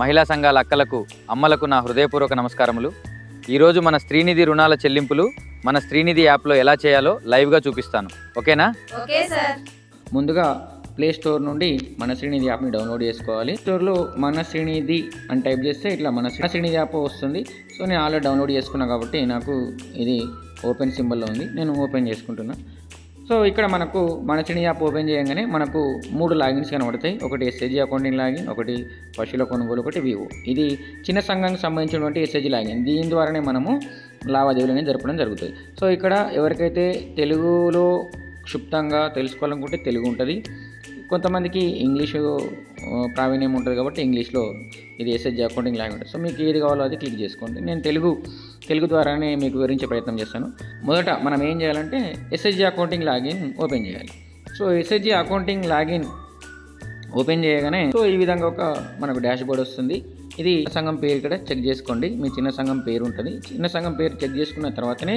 మహిళా సంఘాల అక్కలకు, అమ్మలకు నా హృదయపూర్వక నమస్కారములు. ఈరోజు మన స్త్రీనిధి రుణాల చెల్లింపులు మన స్త్రీనిధి యాప్లో ఎలా చేయాలో లైవ్గా చూపిస్తాను. ఓకేనా? Okay sir. ముందుగా ప్లే స్టోర్ నుండి మన శ్రీనిధి యాప్ని డౌన్లోడ్ చేసుకోవాలి. స్టోర్లో మన శ్రీనిధి అని టైప్ చేస్తే ఇట్లా మన శ్రీనిధి యాప్ వస్తుంది. సో నేను ఆల్రెడీ డౌన్లోడ్ చేసుకున్నా కాబట్టి నాకు ఇది ఓపెన్ సింబల్లో ఉంది. నేను ఓపెన్ చేసుకుంటున్నా. సో ఇక్కడ మనకు మన శ్రీనిధి యాప్ ఓపెన్ చేయగానే మనకు 3 లాగిన్స్ కనబడతాయి. ఒకటి ఎస్హెచ్ అకౌంటింగ్ లాగిన్, ఒకటి పశువుల కొనుగోలు, ఒకటి వివో. ఇది చిన్న సంఘానికి సంబంధించినటువంటి ఎస్హెచ్ లాగిన్. దీని ద్వారానే మనము లావాదేవీలు అనేది జరపడం జరుగుతుంది. సో ఇక్కడ ఎవరికైతే తెలుగులో క్షుప్తంగా తెలుసుకోవాలనుకుంటే తెలుగు ఉంటుంది. కొంతమందికి ఇంగ్లీషు ప్రావీణ్యం ఉంటుంది కాబట్టి ఇంగ్లీష్లో ఇది ఎస్హెచ్ అకౌంటింగ్ లాగిన్ ఉంటుంది. సో మీకు ఏది కావాలో అది క్లిక్ చేసుకోండి. నేను తెలుగు ద్వారానే మీకు వివరించే ప్రయత్నం చేస్తాను. మొదట మనం ఏం చేయాలంటే ఎస్హెచ్ అకౌంటింగ్ లాగిన్ ఓపెన్ చేయాలి. So SH accounting login open చేయగానే సో ఈ విధంగా ఒక మనకు డాష్ బోర్డ్ వస్తుంది. ఇది సంఘం పేరు ఇక్కడ చెక్ చేసుకోండి. మీ చిన్న సంఘం పేరు ఉంటుంది. చిన్న సంఘం పేరు చెక్ చేసుకున్న తర్వాతనే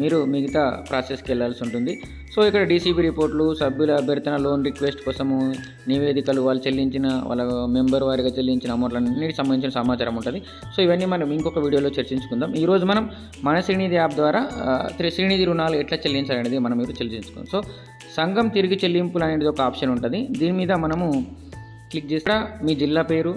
మీరు మిగతా ప్రాసెస్కి వెళ్ళాల్సి ఉంటుంది. సో ఇక్కడ డీసీబీ రిపోర్ట్లు, సభ్యుల అభ్యర్థన, లోన్ రిక్వెస్ట్ కోసము నివేదికలు, వాళ్ళు చెల్లించిన వాళ్ళ మెంబర్ వారిగా చెల్లించిన అమౌంట్లన్నిటికి సంబంధించిన సమాచారం ఉంటుంది. సో ఇవన్నీ మనం ఇంకొక వీడియోలో చర్చించుకుందాం. ఈరోజు మనం మన శ్రీనిధి యాప్ ద్వారా శ్రీనిధి రుణాలు ఎట్లా చెల్లించాలనేది మనం మీరు చర్చించుకుందాం. సో సంఘం తిరిగి చెల్లింపులు అనేది ఒక ఆప్షన్ ఉంటుంది. దీని మీద మనము క్లిక్ చేస్తే మీ జిల్లా పేరు,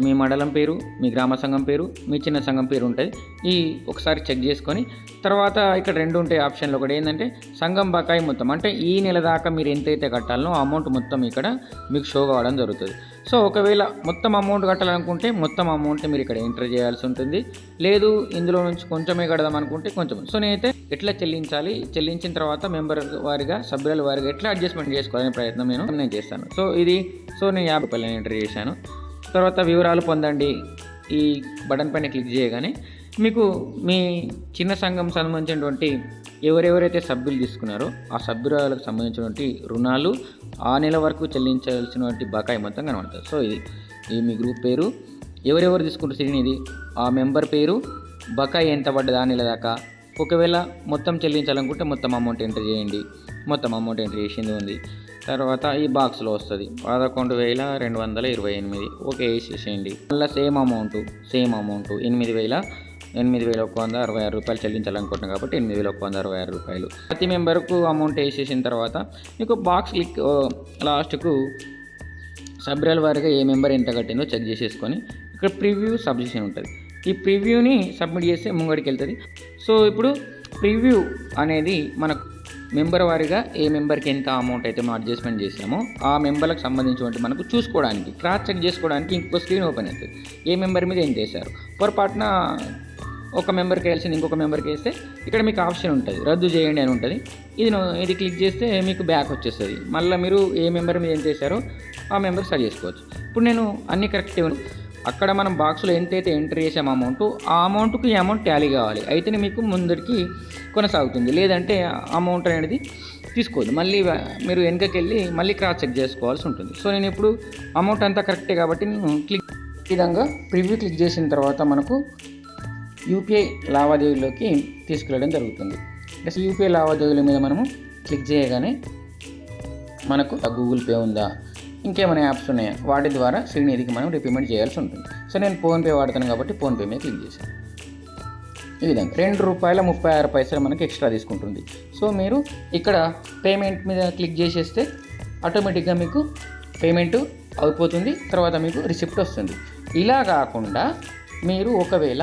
మీ మండలం పేరు, మీ గ్రామ సంఘం పేరు, మీ చిన్న సంఘం పేరు ఉంటుంది. ఈ ఒకసారి చెక్ చేసుకొని తర్వాత ఇక్కడ 2 ఉంటాయి ఆప్షన్లు. ఒకటి ఏంటంటే సంఘం బకాయి మొత్తం, అంటే ఈ నెల దాకా మీరు ఎంతైతే కట్టాలనో ఆ అమౌంట్ మొత్తం ఇక్కడ మీకు షో కావడం జరుగుతుంది. సో ఒకవేళ మొత్తం అమౌంట్ కట్టాలనుకుంటే మొత్తం అమౌంట్ మీరు ఇక్కడ ఎంటర్ చేయాల్సి ఉంటుంది. లేదు ఇందులో నుంచి కొంచెమే కడదాం అనుకుంటే కొంచెం. సో నేనైతే ఎట్లా చెల్లించాలి, చెల్లించిన తర్వాత మెంబర్ వారిగా, సభ్యుల వారిగా ఎట్లా అడ్జస్ట్మెంట్ చేసుకోవాలనే ప్రయత్నం నేను చేస్తాను. సో నేను 50 రూపాయలు ఎంటర్ చేశాను. తర్వాత వివరాలు పొందండి ఈ బటన్ పైన క్లిక్ చేయగానే మీకు మీ చిన్న సంఘం సంబంధించినటువంటి ఎవరెవరైతే సభ్యులు తీసుకున్నారో ఆ సభ్యురాలకు సంబంధించినటువంటి రుణాలు ఆ నెల వరకు చెల్లించాల్సినటువంటి బకాయి మొత్తం కనబడుతుంది. సో ఇది మీ గ్రూప్ పేరు, ఎవరెవరు తీసుకుంటారు శ్రీనిధి, ఆ మెంబర్ పేరు, బకాయి ఎంత పడ్డది ఆ నెల దాకా. ఒకవేళ మొత్తం చెల్లించాలనుకుంటే మొత్తం అమౌంట్ ఎంటర్ చేయండి. మొత్తం అమౌంట్ ఎంటర్ చేసింది ఉంది. తర్వాత ఈ బాక్స్లో వస్తుంది 11,228. ఓకే వేసేసేయండి. మళ్ళీ సేమ్ అమౌంట్ 8,166 రూపాయలు చెల్లించాలనుకుంటున్నాను కాబట్టి 8,166 రూపాయలు. ప్రతి మెంబర్కు అమౌంట్ వేసేసిన తర్వాత మీకు బాక్స్ క్లిక్ లాస్ట్కు సభ్యుల వారిగా ఏ మెంబర్ ఎంత కట్టిందో చెక్ చేసేసుకొని ఇక్కడ ప్రివ్యూ సబ్మిషన్ ఉంటుంది. ఈ ప్రివ్యూని సబ్మిట్ చేస్తే ముంగడికి వెళ్తుంది. సో ఇప్పుడు ప్రివ్యూ అనేది మనకు మెంబర్ వారిగా ఏ మెంబర్కి ఎంత అమౌంట్ అయితే మనం అడ్జస్ట్మెంట్ చేసామో ఆ మెంబర్లకు సంబంధించినటువంటి మనకు చూసుకోవడానికి, క్రాస్ చెక్ చేసుకోవడానికి ఇంకో స్క్రీన్ ఓపెన్ అవుతుంది. ఏ మెంబర్ మీద ఏం చేశారు, పొరపాటున ఒక మెంబర్కి వేయాల్సింది ఇంకొక మెంబర్కి వేస్తే ఇక్కడ మీకు ఆప్షన్ ఉంటుంది, రద్దు చేయండి అని ఉంటుంది. ఇది క్లిక్ చేస్తే మీకు బ్యాక్ వచ్చేస్తుంది. మళ్ళీ మీరు ఏ మెంబర్ మీద ఏం చేశారో ఆ మెంబర్ సరి చేసుకోవచ్చు. ఇప్పుడు నేను అన్ని కరెక్ట్ అక్కడ మనం బాక్స్లో ఎంతైతే ఎంటర్ చేసాము అమౌంట్, ఆ అమౌంట్కి ఈ అమౌంట్ టాలీ కావాలి. అయితేనే మీకు ముందరికి కొనసాగుతుంది. లేదంటే అమౌంట్ అనేది తీసుకోవద్దు. మళ్ళీ మీరు వెనకకి వెళ్ళి మళ్ళీ క్రాస్ చెక్ చేసుకోవాల్సి ఉంటుంది. సో నేను ఇప్పుడు అమౌంట్ అంతా కరెక్టే కాబట్టి నేను ఈ విధంగా ప్రివ్యూ క్లిక్ చేసిన తర్వాత మనకు యూపీఐ లావాదేవీలోకి తీసుకెళ్ళడం జరుగుతుంది. యూపీఐ లావాదేవీల మీద మనము క్లిక్ చేయగానే మనకు గూగుల్ పే ఉందా, ఇంకేమైనా యాప్స్ ఉన్నాయా, వాటి ద్వారా శ్రీనిధికి మనం రీపేమెంట్ చేయాల్సి ఉంటుంది. సో నేను ఫోన్పే వాడతాను కాబట్టి ఫోన్పే మీద క్లిక్ చేశాను. ఈ విధంగా ₹2.36 మనకి ఎక్స్ట్రా తీసుకుంటుంది. సో మీరు ఇక్కడ పేమెంట్ మీద క్లిక్ చేసేస్తే ఆటోమేటిక్గా మీకు పేమెంట్ అయిపోతుంది. తర్వాత మీకు రిసిప్ట్ వస్తుంది. ఇలా కాకుండా మీరు ఒకవేళ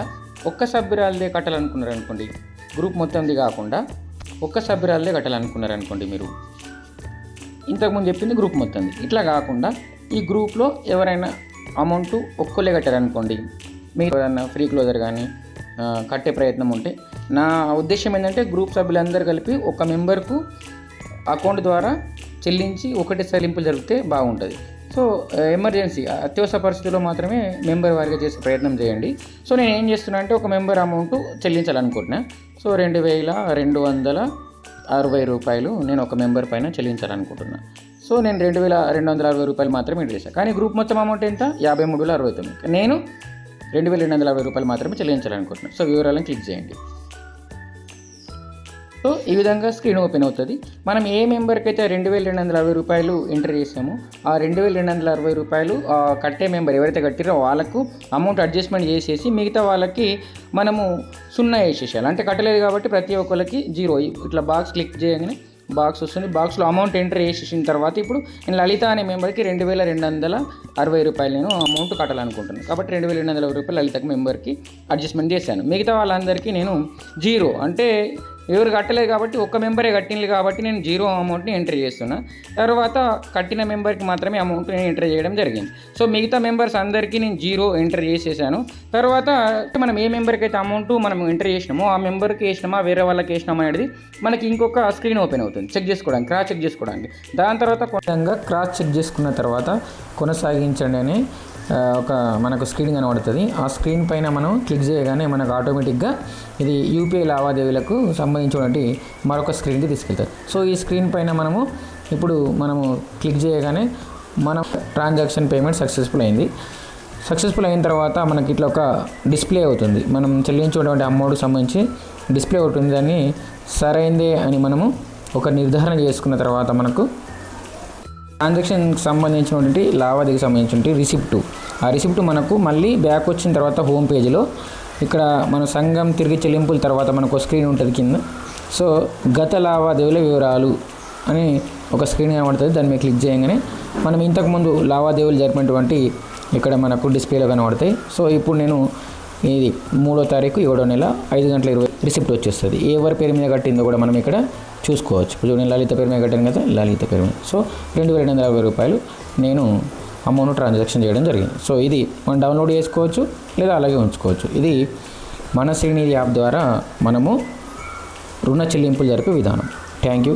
ఒక్క సభ్యురాలదే కట్టాలనుకున్నారనుకోండి, గ్రూప్ మొత్తంది కాకుండా ఒక్క సభ్యురాలదే కట్టాలనుకున్నారనుకోండి, మీరు ఇంతకుముందు చెప్పింది గ్రూప్ మొత్తంది, ఇట్లా కాకుండా ఈ గ్రూప్లో ఎవరైనా అమౌంట్ ఒక్కలే కట్టారనుకోండి, మీరు ఏదైనా ఫ్రీ క్లోజర్ కానీ కట్టే ప్రయత్నం ఉంటే, నా ఉద్దేశం ఏంటంటే గ్రూప్ సభ్యులందరూ కలిపి ఒక మెంబర్కు అకౌంట్ ద్వారా చెల్లించి ఒకటే చెల్లింపులు జరిగితే బాగుంటుంది. సో ఎమర్జెన్సీ అత్యవసర పరిస్థితుల్లో మాత్రమే మెంబర్ వారిగా చేసే ప్రయత్నం చేయండి. సో నేను ఏం చేస్తున్నా అంటే ఒక మెంబర్ అమౌంట్ చెల్లించాలనుకుంటున్నా. సో 2,260 రూపాయలు నేను ఒక మెంబర్ పైన చెల్లించాలనుకుంటున్నా. సో నేను 2,260 రూపాయలు మాత్రమే ఎంటర్ చేశాను. కానీ గ్రూప్ మొత్తం అమౌంట్ ఎంత 53,69. నేను 2,260 రూపాయలు మాత్రమే చెల్లించాలనుకుంటున్నాను. సో వివరాలను క్లిక్ చేయండి. సో సో ఈ విధంగా స్క్రీన్ ఓపెన్ అవుతుంది. మనం ఏ మెంబర్కి అయితే 2260 రూపాయలు ఎంటర్ చేసామో ఆ 2260 రూపాయలు కట్టే మెంబర్ ఎవరైతే కట్టిరో వాళ్ళకు అమౌంట్ అడ్జస్ట్మెంట్ చేసేసి మిగతా వాళ్ళకి మనము 0 వేసేసేయాలి. అంటే కట్టలేదు కాబట్టి ప్రతి ఒక్కరికి 0. ఇట్లా బాక్స్ క్లిక్ చేయగానే బాక్స్ వస్తుంది. బాక్స్లో అమౌంట్ ఎంటర్ చేసేసిన తర్వాత ఇప్పుడు నేను లలిత అనే మెంబర్కి 2260 రూపాయలు నేను అమౌంట్ కట్టాలనుకుంటున్నాను. కాబట్టి 2260 రూపాయలు లలితకి మెంబర్కి అడ్జస్ట్మెంట్ చేశాను. మిగతా వాళ్ళందరికీ నేను 0 అంటే ఎవరు కట్టలేదు కాబట్టి ఒక్క మెంబరే కట్టింది కాబట్టి నేను 0 అమౌంట్ని ఎంటర్ చేస్తున్నా. తర్వాత కట్టిన మెంబర్కి మాత్రమే అమౌంట్ నేను ఎంటర్ చేయడం జరిగింది. సో మిగతా మెంబర్స్ అందరికీ నేను 0 ఎంటర్ చేసేసాను. తర్వాత మనం ఏ మెంబర్కి అయితే అమౌంట్ మనం ఎంటర్ చేసినామో ఆ మెంబర్కి వేసినామా వేరే వాళ్ళకి వేసినామా అనేది మనకి ఇంకొక స్క్రీన్ ఓపెన్ అవుతుంది చెక్ చేసుకోవడానికి, క్రాస్ చెక్ చేసుకోవడానికి. దాని తర్వాత కొంచెంగా క్రాస్ చెక్ చేసుకున్న తర్వాత కొనసాగించండి అని ఒక మనకు స్క్రీన్ కనబడుతుంది. ఆ స్క్రీన్ పైన మనం క్లిక్ చేయగానే మనకు ఆటోమేటిక్గా ఇది యూపీఐ లావాదేవీలకు సంబంధించినటువంటి మరొక స్క్రీన్కి తీసుకెళ్తారు. సో ఈ స్క్రీన్ పైన మనము క్లిక్ చేయగానే మన ట్రాన్సాక్షన్ పేమెంట్ సక్సెస్ఫుల్ అయింది. సక్సెస్ఫుల్ అయిన తర్వాత మనకి ఇట్లా ఒక డిస్ప్లే అవుతుంది. మనం చెల్లించినటువంటి అమౌంట్కి సంబంధించి డిస్ప్లే అవుతుంది. దాన్ని సరైందే అని మనము ఒక నిర్ధారణ చేసుకున్న తర్వాత మనకు ట్రాన్సాక్షన్కి సంబంధించినటువంటి లావాదేవీకి సంబంధించినటువంటి రిసిప్టు, ఆ రిసిప్ట్ మనకు మళ్ళీ బ్యాక్ వచ్చిన తర్వాత హోమ్ పేజీలో ఇక్కడ మన సంఘం తిరిగి చెల్లింపుల తర్వాత మనకు స్క్రీన్ ఉంటుంది కింద. సో గత లావాదేవీల వివరాలు అని ఒక స్క్రీన్ కనబడుతుంది. దాని మీద క్లిక్ చేయగానే మనం ఇంతకుముందు లావాదేవీలు జరిపినటువంటి ఇక్కడ మనకు డిస్ప్లేలో కనబడతాయి. సో ఇప్పుడు నేను ఇది 3వ తారీఖు 7వ నెల 5:20 రిసిప్ట్ వచ్చేస్తుంది. ఎవరి పేరు మీద కట్టిందో కూడా మనం ఇక్కడ చూసుకోవచ్చు. ఇప్పుడు నేను లలిత పేరు మీద కట్టాను కదా, లలిత పేరు మీద. సో 2260 రూపాయలు నేను అమౌంట్ ట్రాన్సాక్షన్ చేయడం జరిగింది. సో ఇది మనం డౌన్లోడ్ చేసుకోవచ్చు లేదా అలాగే ఉంచుకోవచ్చు. ఇది మన శ్రీనిధి యాప్ ద్వారా మనము రుణ చెల్లింపులు జరిపే విధానం. Thank you.